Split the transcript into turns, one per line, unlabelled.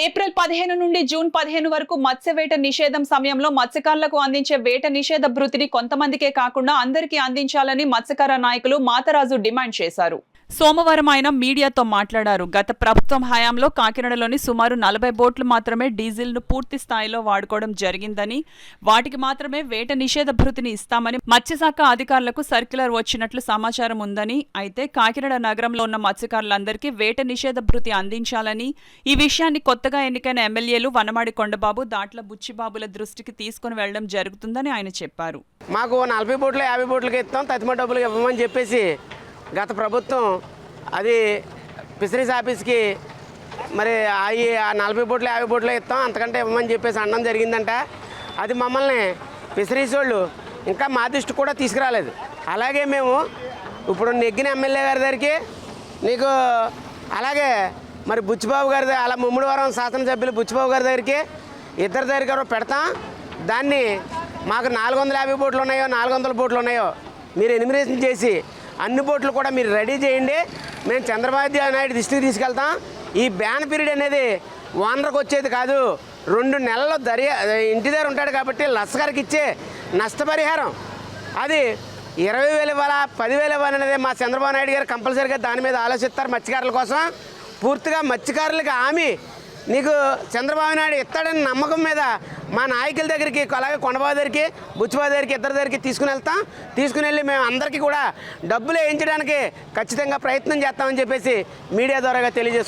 April 15 నుండి June 15 వరకు మత్స్యవేట నిషేధం సమయంలో మత్స్యకారులకు అందించే వేట నిషేధ భృతిని కొంతమందికే కాకుండా అందరికీ అందించాలని మత్స్యకార నాయకులు మాతరాజు డిమాండ్ చేశారు. సోమవారం ఆయన మీడియాతో మాట్లాడారు. గత ప్రభుత్వం హయాంలో కాకినాడలోని సుమారు 40 బోట్లు మాత్రమే డీజిల్ను పూర్తి స్థాయిలో వాడుకోవడం జరిగిందని, వాటికి మాత్రమే వేట నిషేధ భృతిని ఇస్తామని మత్స్యశాఖ అధికారులకు సర్క్యులర్ వచ్చినట్లు సమాచారం ఉందని, అయితే కాకినాడ నగరంలో ఉన్న మత్స్యకారులందరికీ వేట నిషేధ భృతి అందించాలని, ఈ విషయాన్ని కొత్తగా ఎన్నికైన ఎమ్మెల్యేలు వనమాడి కొండబాబు, దాట్ల బుచ్చిబాబుల దృష్టికి తీసుకుని వెళ్లడం జరుగుతుందని ఆయన చెప్పారు.
మాకు 40 బోట్లు 50 బోట్లకి ఇస్తాం, తతిమ డబ్బులు ఇవ్వమని చెప్పేసి గత ప్రభుత్వం అది ఫిషరీస్ ఆఫీస్కి మరి అవి 40 బోట్లు 50 బోట్లు ఇస్తాం, అంతకంటే ఇవ్వమని చెప్పేసి అనడం జరిగిందంట. అది మమ్మల్ని ఫిషరీస్ వాళ్ళు ఇంకా మా దృష్టి కూడా తీసుకురాలేదు. అలాగే మేము ఇప్పుడు నెగ్గిన ఎమ్మెల్యే గారి దగ్గరికి నీకు అలాగే మరి బుచ్చిబాబు గారి అలా ముమ్మడివరం శాసనసభ్యులు బుచ్చిబాబు గారి దగ్గరికి ఇద్దరి దగ్గర పెడతాం. దాన్ని మాకు 450 బోట్లు ఉన్నాయో 400 బోట్లు ఉన్నాయో మీరు ఎనిమిరేషన్ చేసి అన్ని బోట్లు కూడా మీరు రెడీ చేయండి, మేము చంద్రబాబు నాయుడు దృష్టికి తీసుకెళ్తాం. ఈ బ్యాన్ పీరియడ్ అనేది ఓనర్కి వచ్చేది కాదు, 2 నెలలు ఇంటి దగ్గర ఉంటాడు కాబట్టి లస్కర్కి ఇచ్చే నష్టపరిహారం అది 20,000 ఇవ్వాలా 10,000 ఇవ్వాలనేది మా చంద్రబాబు నాయుడు గారు కంపల్సరీగా దాని మీద ఆలోచిస్తారు. మత్స్యకారుల కోసం పూర్తిగా మత్స్యకారులకు హామీ నీకు చంద్రబాబు నాయుడు ఇస్తాడని నమ్మకం మీద మా నాయకుల దగ్గరికి అలాగే కొండబాబు దగ్గరికి బుచ్చిబాబు దగ్గరికి ఇద్దరి దగ్గరికి తీసుకుని వెళ్తాం. తీసుకుని వెళ్ళి మేము అందరికీ కూడా డబ్బులు వేయించడానికి ఖచ్చితంగా ప్రయత్నం చేస్తామని చెప్పేసి మీడియా ద్వారా తెలియజేస్తాం.